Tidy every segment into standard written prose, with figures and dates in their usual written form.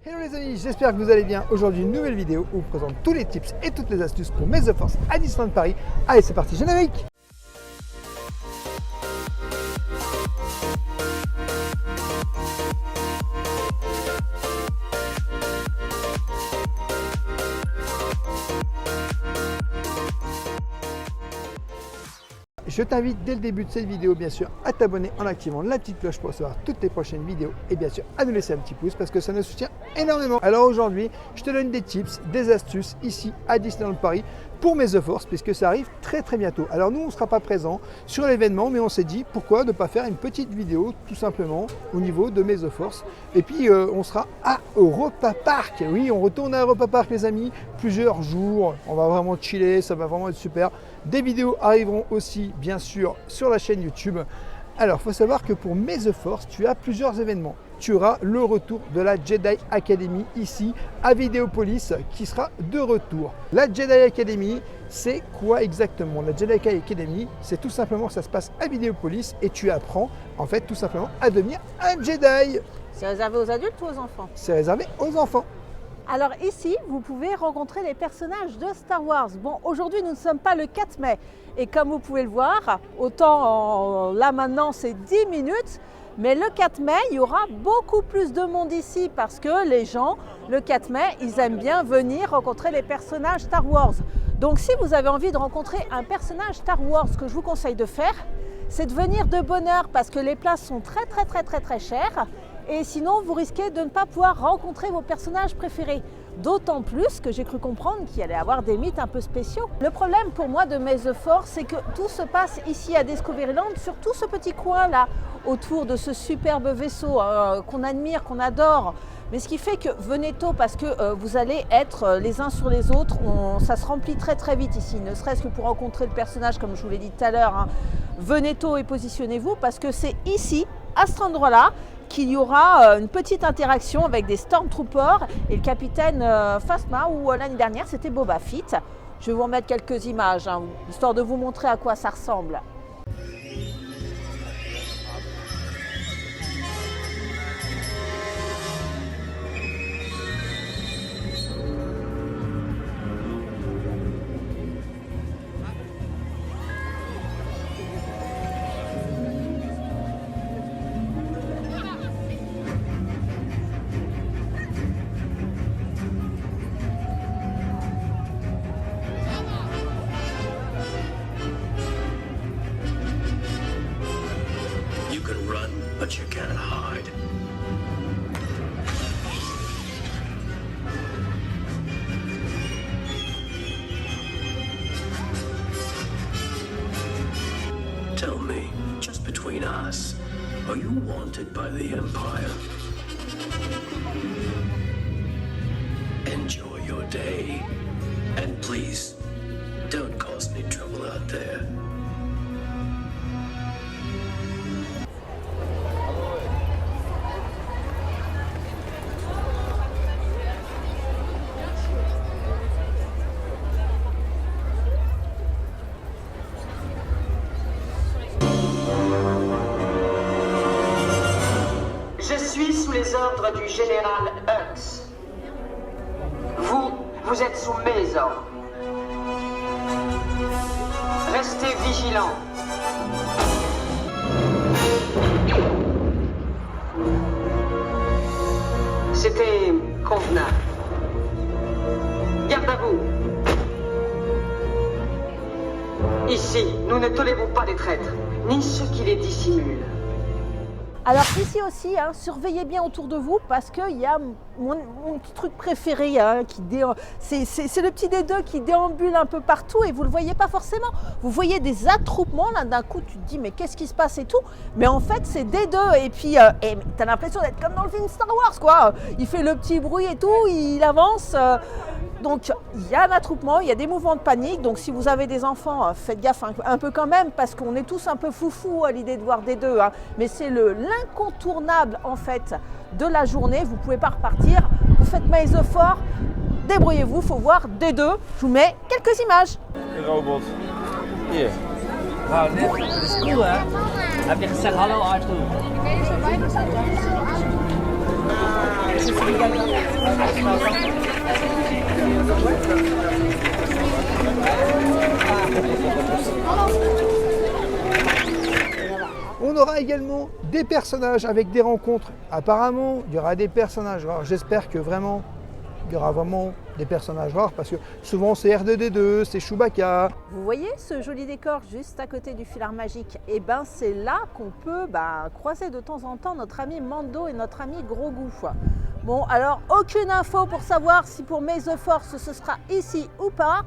Hello les amis, j'espère que vous allez bien. Aujourd'hui, une nouvelle vidéo où je vous présente tous les tips et toutes les astuces pour Maze of Force à Disneyland Paris. Allez, c'est parti, générique! Je t'invite dès le début de cette vidéo, bien sûr, à t'abonner en activant la petite cloche pour recevoir toutes les prochaines vidéos et bien sûr à nous laisser un petit pouce parce que ça nous soutient énormément. Alors aujourd'hui, je te donne des tips, des astuces ici à Disneyland Paris pour Maze of Force puisque ça arrive très bientôt. Alors nous, on ne sera pas présent sur l'événement, mais on s'est dit pourquoi ne pas faire une petite vidéo tout simplement au niveau de Maze of Force. Et puis on sera à Europa Park. Oui, on retourne à Europa Park les amis, plusieurs jours, on va vraiment chiller, ça va vraiment être super. Des vidéos arriveront aussi bien sûr sur la chaîne YouTube. Alors il faut savoir que pour Maze of Force, tu as plusieurs événements. Tu auras le retour de la Jedi Academy ici à Vidéopolis qui sera de retour. La Jedi Academy, c'est quoi exactement? La Jedi Academy, c'est tout simplement, ça se passe à Vidéopolis et tu apprends en fait tout simplement à devenir un Jedi. C'est réservé aux adultes ou aux enfants? C'est réservé aux enfants. Alors ici, vous pouvez rencontrer les personnages de Star Wars. Bon, aujourd'hui, nous ne sommes pas le 4 mai. Et comme vous pouvez le voir, autant là maintenant, c'est 10 minutes. Mais le 4 mai, il y aura beaucoup plus de monde ici parce que les gens, le 4 mai, ils aiment bien venir rencontrer les personnages Star Wars. Donc si vous avez envie de rencontrer un personnage Star Wars, ce que je vous conseille de faire, c'est de venir de bonne heure parce que les places sont très chères. Et sinon, vous risquez de ne pas pouvoir rencontrer vos personnages préférés. D'autant plus que j'ai cru comprendre qu'il allait y avoir des mythes un peu spéciaux. Le problème pour moi de Maze of Force, c'est que tout se passe ici à Discoveryland, sur tout ce petit coin là, autour de ce superbe vaisseau qu'on admire, qu'on adore. Mais ce qui fait que venez tôt parce que vous allez être les uns sur les autres. Ça se remplit très vite ici, ne serait-ce que pour rencontrer le personnage, comme je vous l'ai dit tout à l'heure. Venez tôt et positionnez-vous parce que c'est ici, à cet endroit-là, qu'il y aura une petite interaction avec des Stormtroopers et le capitaine Phasma, où l'année dernière c'était Boba Fett. Je vais vous remettre quelques images, histoire de vous montrer à quoi ça ressemble. But you can't hide. Tell me, just between us, are you wanted by the Empire? Enjoy your day. And please, don't cause me trouble out there. Sous les ordres du général Hux. Vous êtes sous mes ordres. Restez vigilants. C'était convenable. Garde à vous. Ici, nous ne tolérons pas les traîtres, ni ceux qui les dissimulent. Alors ici aussi, surveillez bien autour de vous parce qu'il y a mon petit truc préféré, c'est le petit D2 qui déambule un peu partout et vous ne le voyez pas forcément. Vous voyez des attroupements, là d'un coup tu te dis mais qu'est-ce qui se passe et tout. Mais en fait c'est D2 et puis tu as l'impression d'être comme dans le film Star Wars quoi. Il fait le petit bruit et tout, il avance. Donc il y a un attroupement, il y a des mouvements de panique, donc si vous avez des enfants, faites gaffe un peu quand même, parce qu'on est tous un peu foufou à l'idée de voir des deux, mais c'est l'incontournable en fait de la journée, vous ne pouvez pas repartir, vous faites Maze of Force, débrouillez-vous, il faut voir des deux, je vous mets quelques images. Robot, hier. Wauw, net, dat is cool hè? Heb je gezegd hallo Arthur? On aura également des personnages avec des rencontres. Apparemment, il y aura des personnages rares. J'espère que vraiment, il y aura vraiment des personnages rares parce que souvent c'est R2D2, c'est Chewbacca. Vous voyez ce joli décor juste à côté du filard magique? Et ben c'est là qu'on peut croiser de temps en temps notre ami Mando et notre ami Grogu. Bon, alors aucune info pour savoir si pour May the Force ce sera ici ou pas.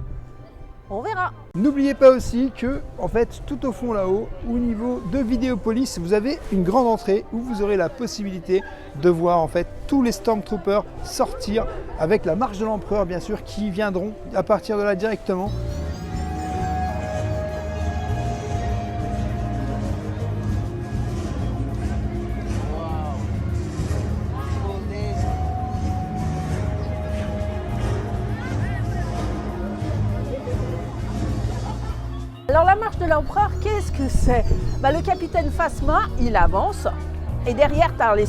On verra. N'oubliez pas aussi que, en fait, tout au fond là-haut, au niveau de Vidéopolis, vous avez une grande entrée où vous aurez la possibilité de voir en fait tous les Stormtroopers sortir avec la marche de l'Empereur, bien sûr, qui viendront à partir de là directement. Alors la marche de l'empereur, qu'est-ce que c'est? Le capitaine Phasma, il avance et derrière tu as les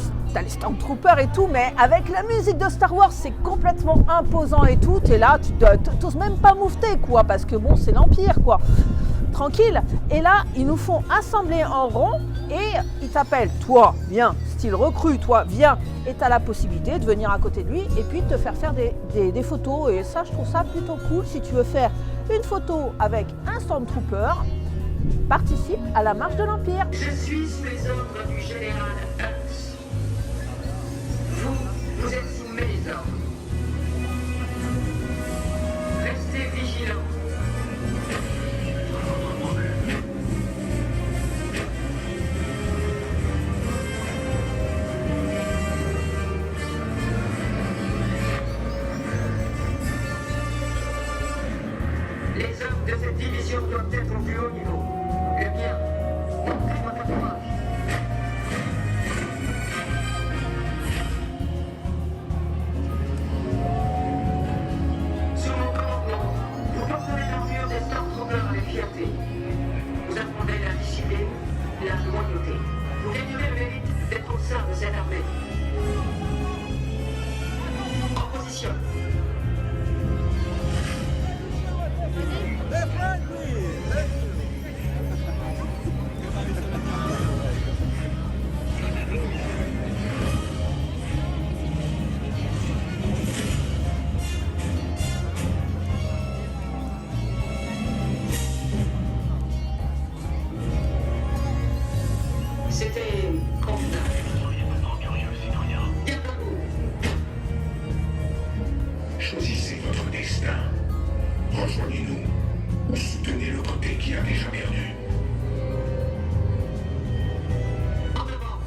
Stormtroopers et tout, mais avec la musique de Star Wars, c'est complètement imposant et tout. Et là, tu n'oses même pas moufter, quoi, parce que bon, c'est l'Empire, quoi. Tranquille. Et là, ils nous font assembler en rond et ils t'appellent, toi, viens, style recrue, toi, viens. Et tu as la possibilité de venir à côté de lui et puis de te faire des photos. Et ça, je trouve ça plutôt cool. Si tu veux faire une photo avec un Stormtrooper, participe à la marche de l'Empire. Je suis sous les ordres du général Hux. Vous êtes sous mes ordres. Restez vigilants. Les hommes de cette division doivent être au plus haut niveau. Le mien. Montrez-moi votre courage. Sous mon commandement, vous porterez l'armure des Stormtroopers avec fierté. Vous apprendrez la discipline, la loyauté. Vous gagnerez le mérite d'être au sein de cette armée. En position. C'était convenable. Bien debout. Choisissez votre destin. Rejoignez-nous ou soutenez le côté qui a déjà perdu. En avant.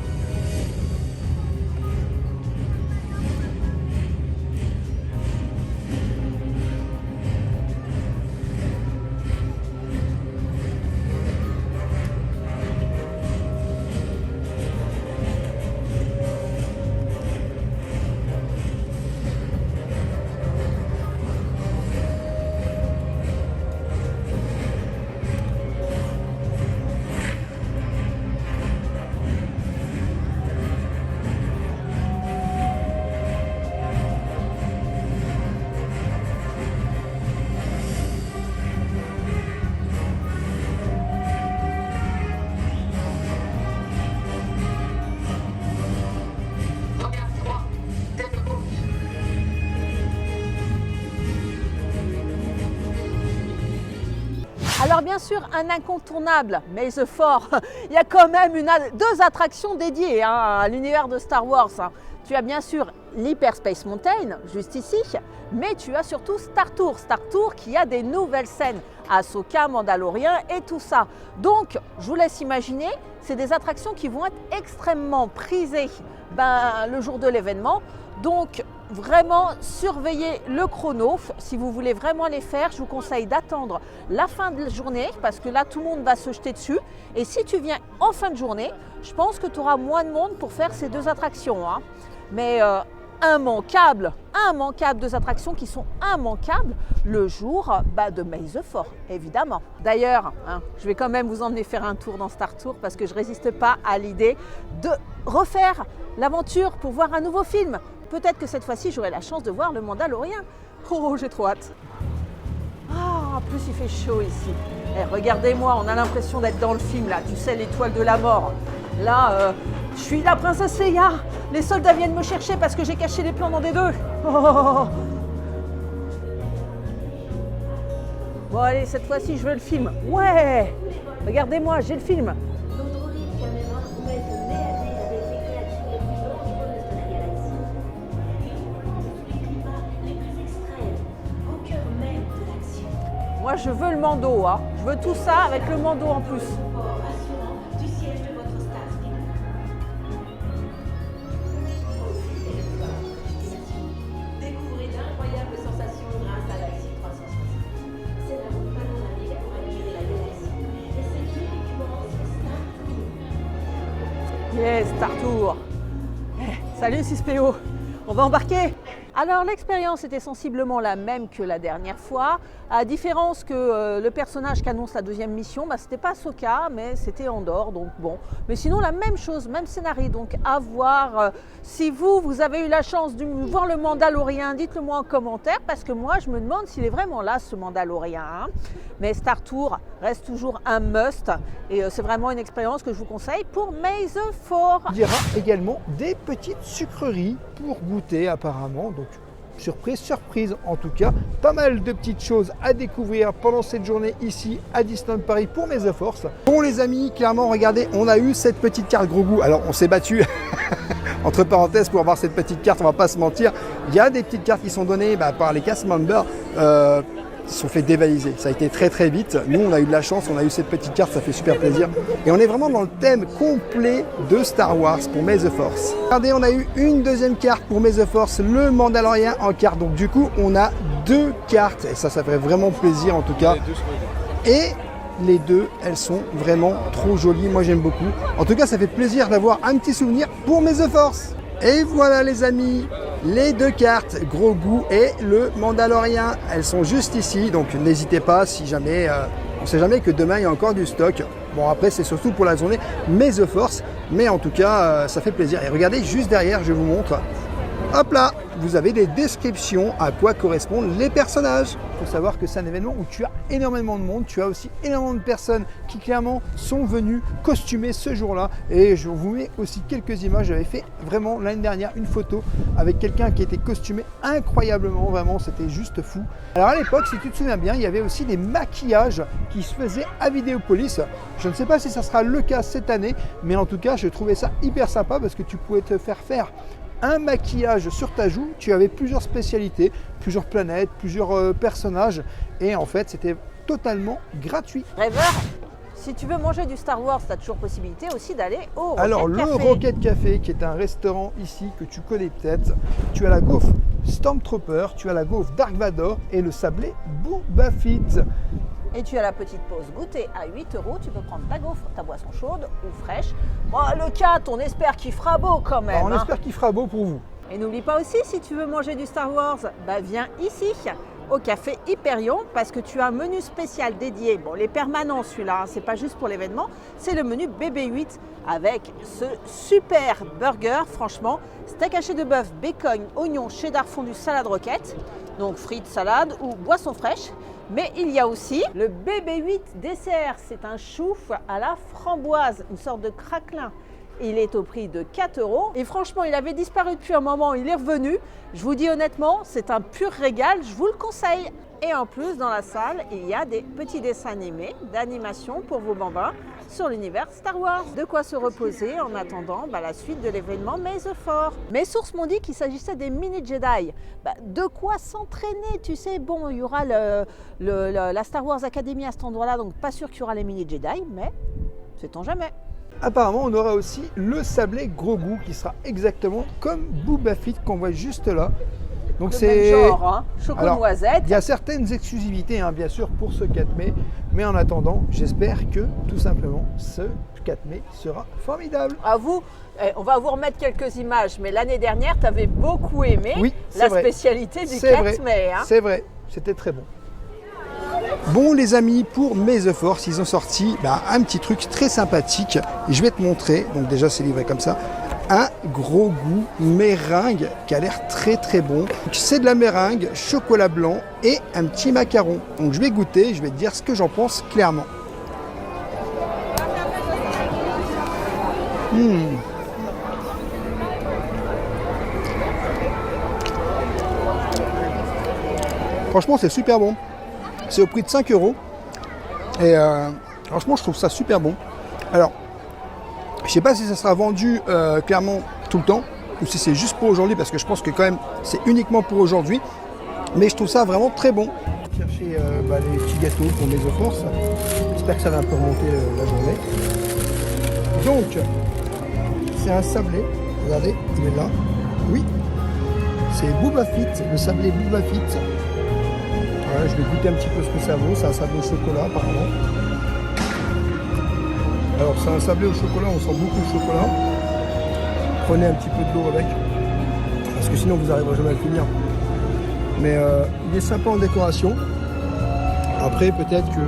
Regarde droit. Tête haute. Alors bien sûr, un incontournable, May the Force, il y a quand même deux attractions dédiées à l'univers de Star Wars. Tu as bien sûr l'Hyperspace Mountain, juste ici, mais tu as surtout Star Tours qui a des nouvelles scènes, Ahsoka, Mandalorian et tout ça. Donc, je vous laisse imaginer, c'est des attractions qui vont être extrêmement prisées le jour de l'événement. Donc, vraiment surveillez le chrono. Si vous voulez vraiment les faire, je vous conseille d'attendre la fin de la journée parce que là, tout le monde va se jeter dessus. Et si tu viens en fin de journée, je pense que tu auras moins de monde pour faire ces deux attractions. Mais immanquable, immanquables, 2 attractions qui sont immanquables le jour de May the 4, évidemment. D'ailleurs, je vais quand même vous emmener faire un tour dans Star Tours parce que je ne résiste pas à l'idée de refaire l'aventure pour voir un nouveau film. Peut-être que cette fois-ci, j'aurai la chance de voir le Mandalorien. Oh, j'ai trop hâte. Ah, en plus, il fait chaud ici. Regardez-moi, on a l'impression d'être dans le film, là. Tu sais, l'étoile de la mort. Là, je suis la princesse Leia. Les soldats viennent me chercher parce que j'ai caché les plans dans des deux. Oh. Bon, allez, cette fois-ci, je veux le film. Ouais. Regardez-moi, j'ai le film. Nos droïdes caméras vous mettent nez à nez avec les créatures les plus dangereuses de la galaxie. Ils vous plongent sous les climats les plus extrêmes, au cœur même de l'action. Moi, je veux le Mando, hein. Je veux tout ça avec le Mando en plus. Port rassurant du siège de votre Starscream. Au fil des histoires de Citation, découvrez d'incroyables sensations grâce à l'Axis 360. C'est la route panoramique pour admirer la galaxie. Et c'est uniquement sur Star Tours. Yes, Star Tours. Salut 6PO, on va embarquer. Alors l'expérience était sensiblement la même que la dernière fois, à différence que le personnage qui annonce la deuxième mission, c'était pas Ahsoka, mais c'était Andor, donc bon. Mais sinon la même chose, même scénario, donc à voir. Si vous avez eu la chance de voir le Mandalorien, dites-le moi en commentaire, parce que moi je me demande s'il est vraiment là ce Mandalorien. Hein. Mais Star Tours reste toujours un must, et c'est vraiment une expérience que je vous conseille pour May the 4. Il y aura également des petites sucreries pour goûter apparemment, donc surprise en tout cas. Pas mal de petites choses à découvrir pendant cette journée ici à Disneyland Paris pour May the Force. Bon les amis, clairement regardez, on a eu cette petite carte Grogu. Alors on s'est battu entre parenthèses pour avoir cette petite carte, on va pas se mentir. Il y a des petites cartes qui sont données par les cast members. Ils se sont fait dévaliser. Ça a été très vite. Nous, on a eu de la chance, on a eu cette petite carte, ça fait super plaisir. Et on est vraiment dans le thème complet de Star Wars pour May the Force. Regardez, on a eu une deuxième carte pour May the Force, le Mandalorien en carte. Donc du coup, on a 2 cartes. Et ça fait vraiment plaisir en tout cas. Et les deux, elles sont vraiment trop jolies. Moi, j'aime beaucoup. En tout cas, ça fait plaisir d'avoir un petit souvenir pour May the Force. Et voilà les amis, les 2 cartes, Grogu et le Mandalorien, elles sont juste ici, donc n'hésitez pas si jamais, on ne sait jamais que demain il y a encore du stock. Bon après c'est surtout pour la journée May the Force, mais en tout cas ça fait plaisir. Et regardez juste derrière, je vous montre, hop là, vous avez des descriptions à quoi correspondent les personnages. Il faut savoir que c'est un événement où tu as énormément de monde, tu as aussi énormément de personnes qui clairement sont venues costumées ce jour-là. Et je vous mets aussi quelques images. J'avais fait vraiment l'année dernière une photo avec quelqu'un qui était costumé incroyablement, vraiment c'était juste fou. Alors à l'époque, si tu te souviens bien, il y avait aussi des maquillages qui se faisaient à Vidéopolis. Je ne sais pas si ça sera le cas cette année, mais en tout cas je trouvais ça hyper sympa parce que tu pouvais te faire un maquillage sur ta joue, tu avais plusieurs spécialités, plusieurs planètes, plusieurs personnages, et en fait c'était totalement gratuit. Rêveur, si tu veux manger du Star Wars, tu as toujours possibilité aussi d'aller au Rocket Alors le Café. Rocket Café, qui est un restaurant ici que tu connais peut-être, tu as la gaufre Stormtrooper, tu as la gaufre Dark Vador et le sablé Boba Fett. Et tu as la petite pause goûter à 8 €, tu peux prendre ta gaufre, ta boisson chaude ou fraîche. Bon, le 4, on espère qu'il fera beau quand même. Alors, on espère qu'il fera beau pour vous. Et n'oublie pas aussi, si tu veux manger du Star Wars, viens ici, au Café Hyperion, parce que tu as un menu spécial dédié. Bon, les permanents, celui-là, c'est pas juste pour l'événement, c'est le menu BB8 avec ce super burger, franchement, steak haché de bœuf, bacon, oignon, cheddar fondu, salade roquette, donc frites, salade ou boisson fraîche. Mais il y a aussi le BB8 dessert, c'est un chouffe à la framboise, une sorte de craquelin. Il est au prix de 4 € et franchement, il avait disparu depuis un moment, il est revenu. Je vous dis honnêtement, c'est un pur régal, je vous le conseille. Et en plus, dans la salle, il y a des petits dessins animés d'animation pour vos bambins sur l'univers Star Wars. De quoi se reposer en attendant la suite de l'événement May the 4. Mes sources m'ont dit qu'il s'agissait des mini Jedi. De quoi s'entraîner, tu sais. Bon, il y aura la Star Wars Academy à cet endroit-là, donc pas sûr qu'il y aura les mini Jedi, mais sait-on jamais. Apparemment, on aura aussi le sablé Grogu qui sera exactement comme Boba Fett qu'on voit juste là. Donc le c'est même genre, hein, choco-noisette. Il y a certaines exclusivités, hein, bien sûr, pour ce 4 mai. Mais en attendant, j'espère que tout simplement ce 4 mai sera formidable. À vous, on va vous remettre quelques images, mais l'année dernière, tu avais beaucoup aimé Oui, c'est la vrai. spécialité du C'est 4 vrai, mai. Hein. c'est vrai, c'était très bon. Bon les amis, pour May the Force, ils ont sorti un petit truc très sympathique. Et je vais te montrer, donc déjà c'est livré comme ça, un gros goût meringue qui a l'air très très bon. C'est de la meringue, chocolat blanc et un petit macaron. Donc je vais goûter, je vais te dire ce que j'en pense clairement. Franchement c'est super bon. C'est au prix de 5 €. Et franchement je trouve ça super bon. Alors je sais pas si ça sera vendu clairement tout le temps ou si c'est juste pour aujourd'hui parce que je pense que quand même c'est uniquement pour aujourd'hui. Mais je trouve ça vraiment très bon. Chercher les petits gâteaux pour May the Force. J'espère que ça va un peu remonter la journée. Donc c'est un sablé. Regardez, il est là. Oui. C'est Booba Fit, le sablé Booba Fit. Voilà, je vais goûter un petit peu ce que ça vaut. C'est un sablé au chocolat apparemment. Alors c'est un sablé au chocolat, on sent beaucoup le chocolat. Prenez un petit peu d'eau avec, parce que sinon vous n'arriverez jamais à le finir. Mais il est sympa en décoration. Après peut-être que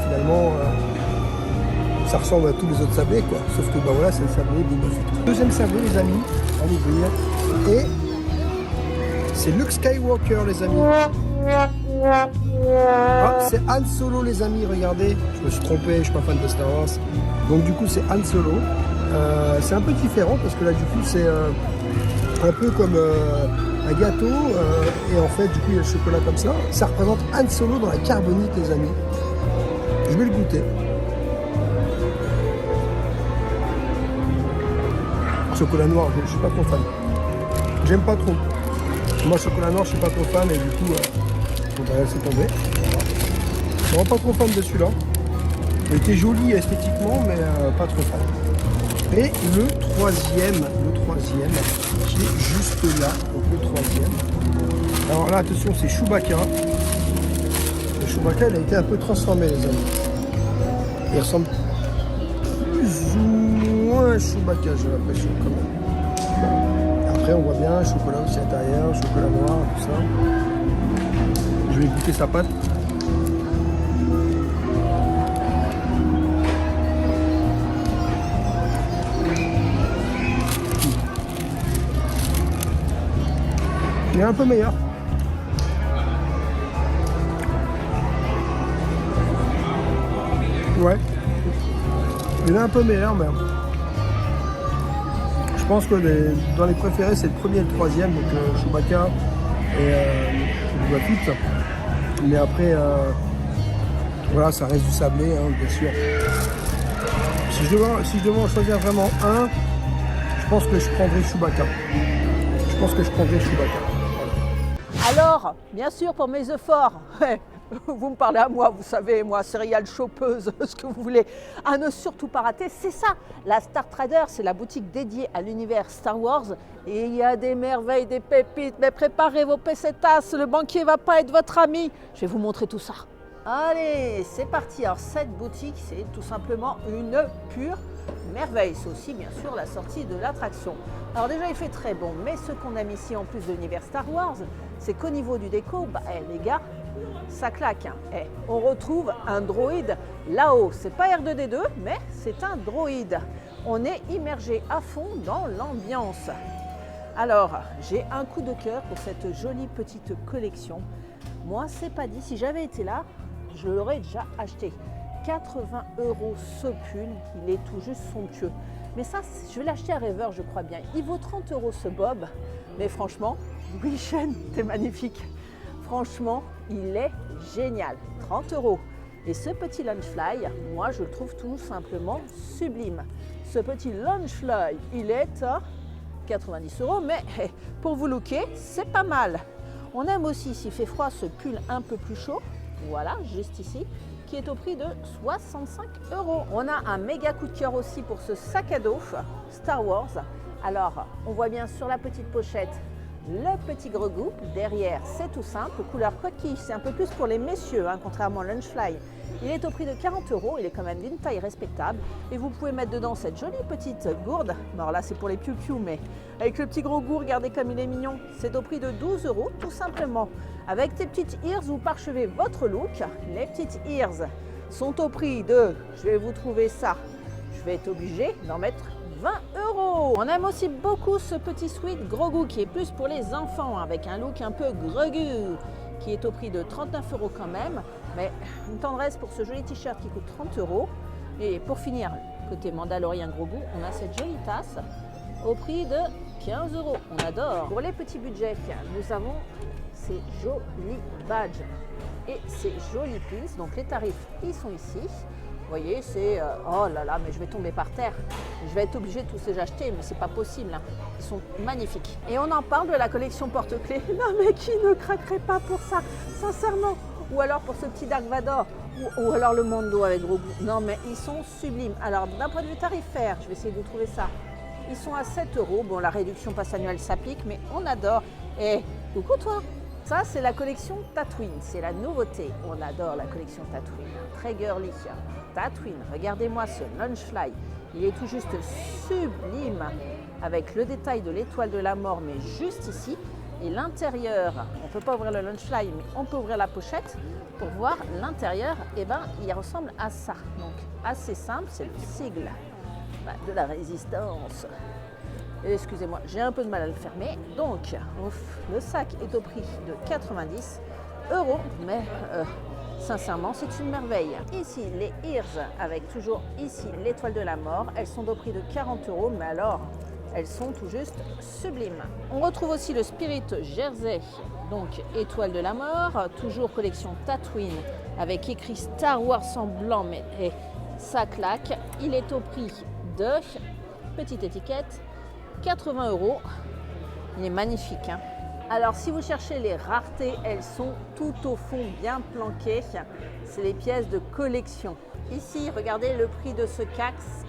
finalement ça ressemble à tous les autres sablés quoi. Sauf que voilà c'est le sablé Booba Fit. Deuxième sablé les amis, allez venir. Et c'est Luke Skywalker les amis. Ah, c'est Han Solo les amis, regardez, je me suis trompé, je suis pas fan de Star Wars. Donc du coup c'est Han Solo. C'est un peu différent parce que là du coup c'est un peu comme un gâteau et en fait du coup il y a le chocolat comme ça. Ça représente Han Solo dans la carbonite les amis. Je vais le goûter. Chocolat noir, je suis pas trop fan. J'aime pas trop. Moi chocolat noir je suis pas trop fan et du coup on va laisser tomber. Voilà. Pas trop fan de celui-là. Il était joli esthétiquement, mais pas trop fan. Et le troisième qui est juste là. Donc le troisième. Alors là, attention, c'est Chewbacca. Le Chewbacca, il a été un peu transformé, les amis. Il ressemble plus ou moins à Chewbacca, j'ai l'impression quand même. Bon. Après, on voit bien chocolat aussi à l'intérieur, chocolat noir, tout ça. Je vais goûter sa pâte. Il est un peu meilleur. Ouais. Il est un peu meilleur, mais je pense que dans les préférés, c'est le premier et le troisième, donc Chewbacca et Booba Fit. Mais après, voilà, ça reste du sablé, hein, bien sûr. Si je devais en choisir vraiment un, je pense que je prendrais Chewbacca. Alors, bien sûr, pour May the Force, vous me parlez à moi, vous savez, moi, céréales chopeuse, ce que vous voulez. À ne surtout pas rater, c'est ça. La Star Trader, c'est la boutique dédiée à l'univers Star Wars. Et il y a des merveilles, des pépites. Mais préparez vos pesetas, le banquier va pas être votre ami. Je vais vous montrer tout ça. Allez, c'est parti. Alors, cette boutique, c'est tout simplement une pure merveille. C'est aussi, bien sûr, la sortie de l'attraction. Alors déjà, il fait très bon, mais ce qu'on aime ici, en plus de l'univers Star Wars, c'est qu'au niveau du déco, les gars, ça claque. Hein. On retrouve un droïde là-haut. C'est pas R2D2, mais c'est un droïde. On est immergé à fond dans l'ambiance. Alors, j'ai un coup de cœur pour cette jolie petite collection. Moi, c'est pas dit. Si j'avais été là, je l'aurais déjà acheté. 80 € ce pull, il est tout juste somptueux. Mais ça, je vais l'acheter à Rêveur, je crois bien. Il vaut 30 € ce bob. Mais franchement, oui, Chen, t'es magnifique. Franchement, il est génial. 30 €. Et ce petit Launchfly, moi, je le trouve tout simplement sublime. Ce petit Launchfly, il est à 90 €, mais pour vous looker, c'est pas mal. On aime aussi, s'il fait froid, ce pull un peu plus chaud. Voilà, juste ici, qui est au prix de 65 €. On a un méga coup de cœur aussi pour ce sac à dos Star Wars. Alors, on voit bien sur la petite pochette le petit Grogu. Derrière, c'est tout simple, couleur coquille, c'est un peu plus pour les messieurs, hein, contrairement au Lunchfly. Il est au prix de 40 €, il est quand même d'une taille respectable. Et vous pouvez mettre dedans cette jolie petite gourde. Alors là, c'est pour les piou-piou, mais avec le petit Grogu, regardez comme il est mignon. C'est au prix de 12 €, tout simplement. Avec tes petites ears, vous parchevez votre look. Les petites ears sont au prix de, je vais vous trouver ça, je vais être obligée d'en mettre 20 €. On aime aussi beaucoup ce petit sweat Grogu qui est plus pour les enfants, avec un look un peu Grogu, qui est au prix de 39 € quand même, mais une tendresse pour ce joli t-shirt qui coûte 30 €. Et pour finir, côté Mandalorian Grogu, on a cette jolie tasse au prix de 15 €. On adore. Pour les petits budgets, nous avons ces jolis badges et ces jolis pins. Donc les tarifs, ils sont ici. Vous voyez, c'est... oh là là, mais je vais tomber par terre. Je vais être obligée de tous les acheter, mais c'est pas possible. Hein. Ils sont magnifiques. Et on en parle de la collection porte-clés. Non, mais qui ne craquerait pas pour ça, sincèrement? Ou alors pour ce petit Dark Vador, ou alors le Mando avec Grogu. Non, mais ils sont sublimes. Alors, d'un point de vue tarifaire, je vais essayer de vous trouver ça. Ils sont à 7 €. Bon, la réduction passe annuelle s'applique, mais on adore. Et coucou toi! Ça, c'est la collection Tatooine, c'est la nouveauté. On adore la collection Tatooine, très girly. Tatooine, regardez-moi ce Lunchfly, il est tout juste sublime avec le détail de l'étoile de la mort, mais juste ici. Et l'intérieur, on ne peut pas ouvrir le Lunchfly, mais on peut ouvrir la pochette pour voir l'intérieur. Et ben, il ressemble à ça. Donc, assez simple, c'est le sigle de la résistance. Excusez-moi, j'ai un peu de mal à le fermer. Donc, le sac est au prix de 90 €, mais sincèrement, c'est une merveille. Ici, les ears, avec toujours ici l'étoile de la mort, elles sont au prix de 40 €, mais alors, elles sont tout juste sublimes. On retrouve aussi le Spirit Jersey, donc étoile de la mort, toujours collection Tatooine, avec écrit Star Wars en blanc, mais ça claque. Il est au prix de, petite étiquette, 80 €. Il est magnifique. Hein. Alors, si vous cherchez les raretés, elles sont tout au fond, bien planquées. C'est les pièces de collection. Ici, regardez le prix de ce casque.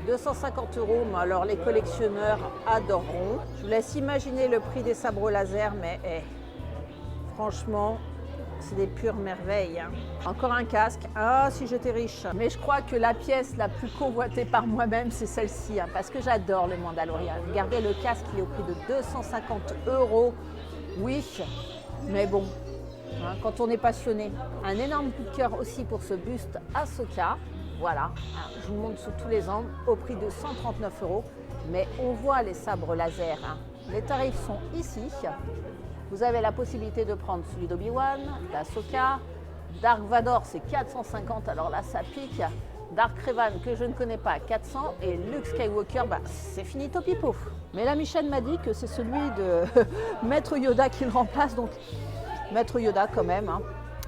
250 €. Mais alors, les collectionneurs adoreront. Je vous laisse imaginer le prix des sabres laser, mais franchement, c'est des pures merveilles. Hein. Encore un casque. Ah, si j'étais riche. Mais je crois que la pièce la plus convoitée par moi-même, c'est celle-ci. Hein, parce que j'adore le Mandalorian. Regardez le casque, il est au prix de 250 €. Oui, mais bon, hein, quand on est passionné. Un énorme coup de cœur aussi pour ce buste Ahsoka. Voilà, je vous montre sous tous les angles, au prix de 139 €. Mais on voit les sabres laser. Hein. Les tarifs sont ici. Vous avez la possibilité de prendre celui d'Obi-Wan, d'Ahsoka, Dark Vador, c'est 450, alors là ça pique. Dark Revan, que je ne connais pas, 400. Et Luke Skywalker, c'est fini topipouf. Mais la Michelle m'a dit que c'est celui de Maître Yoda qui le remplace, donc Maître Yoda quand même, hein.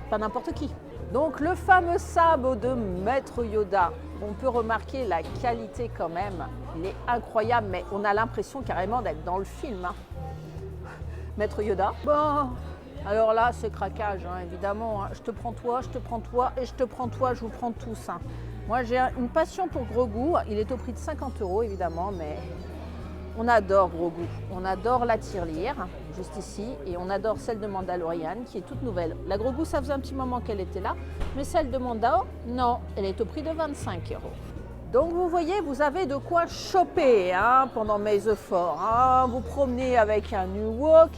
Pas n'importe qui. Donc le fameux sabre de Maître Yoda, on peut remarquer la qualité quand même. Il est incroyable, mais on a l'impression carrément d'être dans le film. Hein. Maître Yoda. Bon, alors là, c'est craquage, hein, évidemment. Hein. Je te prends toi, je te prends toi, et je te prends toi, je vous prends tous. Hein. Moi, j'ai une passion pour Grogu. Il est au prix de 50 €, évidemment, mais on adore Grogu. On adore la tirelire, juste ici, et on adore celle de Mandalorian, qui est toute nouvelle. La Grogu, ça faisait un petit moment qu'elle était là, mais celle de Mando, non, elle est au prix de 25 €. Donc vous voyez, vous avez de quoi choper hein, pendant May the 4. Hein, vous promenez avec un New Walk,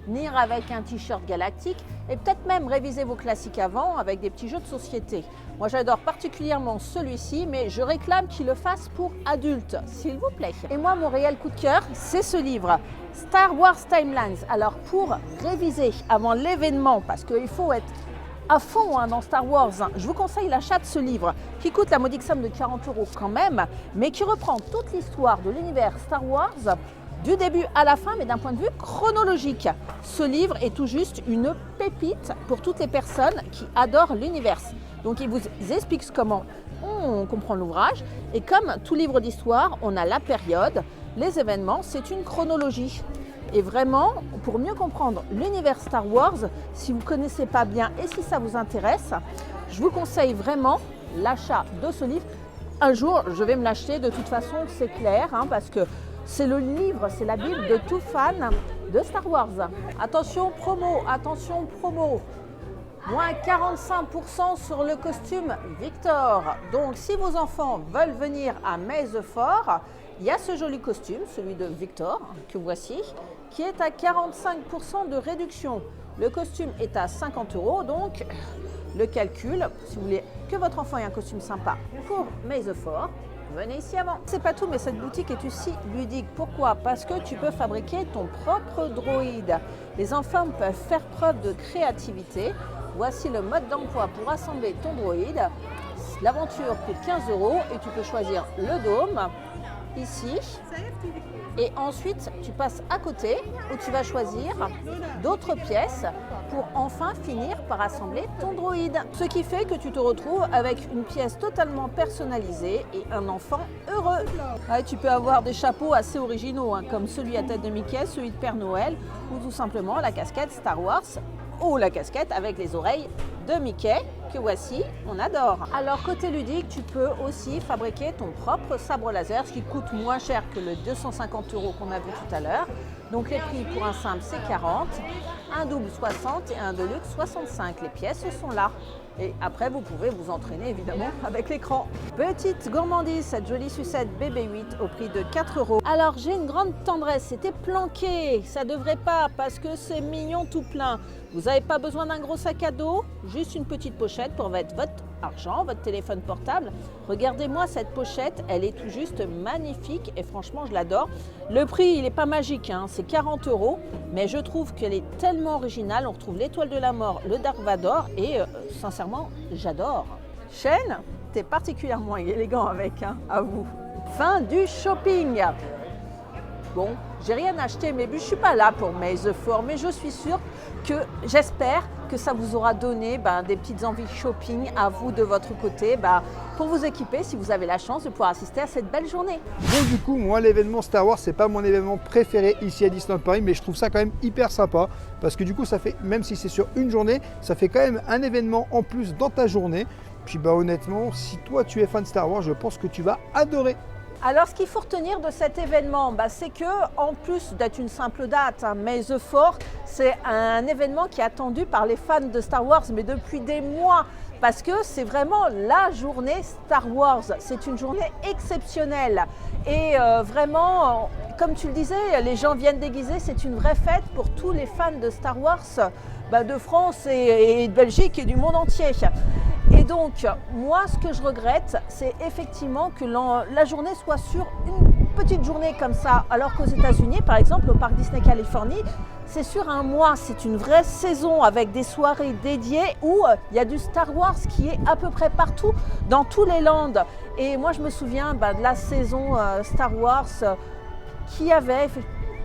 venir avec un t-shirt galactique et peut-être même réviser vos classiques avant avec des petits jeux de société. Moi j'adore particulièrement celui-ci, mais je réclame qu'il le fasse pour adultes, s'il vous plaît. Et moi mon réel coup de cœur, c'est ce livre, Star Wars Timelines. Alors pour réviser avant l'événement, parce qu'il faut être à fond hein, dans Star Wars, je vous conseille l'achat de ce livre qui coûte la modique somme de 40 € quand même, mais qui reprend toute l'histoire de l'univers Star Wars du début à la fin, mais d'un point de vue chronologique. Ce livre est tout juste une pépite pour toutes les personnes qui adorent l'univers. Donc il vous explique comment on comprend l'ouvrage, et comme tout livre d'histoire, on a la période, les événements, c'est une chronologie. Et vraiment, pour mieux comprendre l'univers Star Wars, si vous ne connaissez pas bien et si ça vous intéresse, je vous conseille vraiment l'achat de ce livre. Un jour, je vais me l'acheter, de toute façon, c'est clair, hein, parce que C'est le livre, c'est la Bible de tout fan de Star Wars. Attention promo, attention promo. Moins 45% sur le costume Victor. Donc si vos enfants veulent venir à Maze-Fort, il y a ce joli costume, celui de Victor, que voici, qui est à 45% de réduction. Le costume est à 50 €, donc le calcul, si vous voulez que votre enfant ait un costume sympa pour Maze-Fort, venez ici avant. C'est pas tout, mais cette boutique est aussi ludique. Pourquoi? Parce que tu peux fabriquer ton propre droïde. Les enfants peuvent faire preuve de créativité. Voici le mode d'emploi pour assembler ton droïde. L'aventure coûte 15 € et tu peux choisir le dôme ici. Et ensuite, tu passes à côté où tu vas choisir d'autres pièces pour enfin finir par assembler ton droïde. Ce qui fait que tu te retrouves avec une pièce totalement personnalisée et un enfant heureux. Ouais, tu peux avoir des chapeaux assez originaux, comme celui à tête de Mickey, celui de Père Noël ou tout simplement la casquette Star Wars ou la casquette avec les oreilles de Mickey, que voici, on adore. Alors côté ludique, tu peux aussi fabriquer ton propre sabre laser, ce qui coûte moins cher que le 250 € qu'on a vu tout à l'heure. Donc les prix pour un simple c'est 40, un double 60 et un deluxe 65. Les pièces sont là. Et après, vous pouvez vous entraîner évidemment avec l'écran. Petite gourmandise, cette jolie sucette BB-8 au prix de 4 €. Alors j'ai une grande tendresse, c'était planqué, ça devrait pas parce que c'est mignon tout plein. Vous n'avez pas besoin d'un gros sac à dos, juste une petite pochette pour mettre votre argent, votre téléphone portable. Regardez-moi cette pochette, elle est tout juste magnifique et franchement je l'adore. Le prix il n'est pas magique, c'est 40 €, mais je trouve qu'elle est tellement originale. On retrouve l'étoile de la mort, le Dark Vador et sincèrement j'adore. Shane, t'es particulièrement élégant avec, à vous. Fin du shopping. Bon, j'ai rien acheté, mais je ne suis pas là pour Maze-Fort, mais je suis sûre que, j'espère que ça vous aura donné des petites envies shopping à vous de votre côté, pour vous équiper si vous avez la chance de pouvoir assister à cette belle journée. Donc du coup, moi l'événement Star Wars, c'est pas mon événement préféré ici à Disneyland Paris, mais je trouve ça quand même hyper sympa, parce que du coup ça fait, même si c'est sur une journée, ça fait quand même un événement en plus dans ta journée. Puis honnêtement, si toi tu es fan de Star Wars, je pense que tu vas adorer. Alors, ce qu'il faut retenir de cet événement, c'est que, en plus d'être une simple date, Maze-Fort, c'est un événement qui est attendu par les fans de Star Wars, mais depuis des mois, parce que c'est vraiment la journée Star Wars. C'est une journée exceptionnelle. Et vraiment, comme tu le disais, les gens viennent déguisés, c'est une vraie fête pour tous les fans de Star Wars de France et de Belgique et du monde entier. Et donc, moi, ce que je regrette, c'est effectivement que la journée soit sur une petite journée comme ça, alors qu'aux États-Unis, par exemple, au parc Disney Californie, c'est sur un mois, c'est une vraie saison avec des soirées dédiées où il y a du Star Wars qui est à peu près partout, dans tous les lands. Et moi, je me souviens de la saison Star Wars qui avait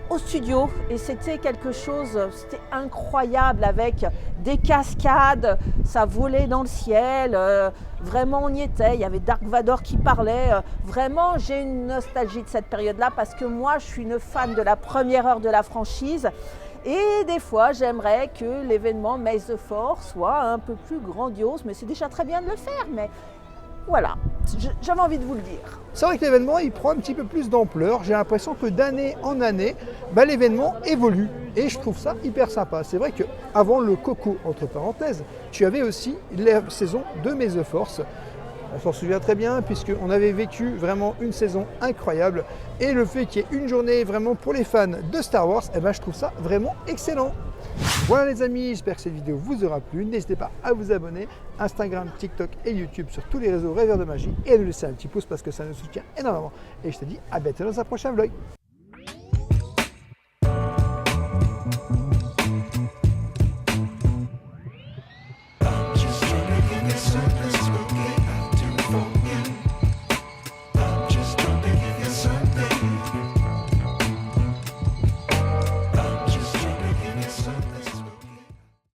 au studio et c'était quelque chose, c'était incroyable avec des cascades, ça volait dans le ciel, vraiment on y était, il y avait Dark Vador qui parlait, vraiment j'ai une nostalgie de cette période-là parce que moi je suis une fan de la première heure de la franchise et des fois j'aimerais que l'événement Maze-Fort soit un peu plus grandiose, mais c'est déjà très bien de le faire, mais voilà, j'avais envie de vous le dire. C'est vrai que l'événement, il prend un petit peu plus d'ampleur. J'ai l'impression que d'année en année, l'événement évolue. Et je trouve ça hyper sympa. C'est vrai qu'avant le Coco, entre parenthèses, tu avais aussi la saison de Maze-Fort. On s'en souvient très bien puisqu'on avait vécu vraiment une saison incroyable. Et le fait qu'il y ait une journée vraiment pour les fans de Star Wars, je trouve ça vraiment excellent. Voilà les amis, j'espère que cette vidéo vous aura plu. N'hésitez pas à vous abonner, Instagram, TikTok et YouTube sur tous les réseaux Rêveurs de Magie et à nous laisser un petit pouce parce que ça nous soutient énormément. Et je te dis à bientôt dans un prochain vlog.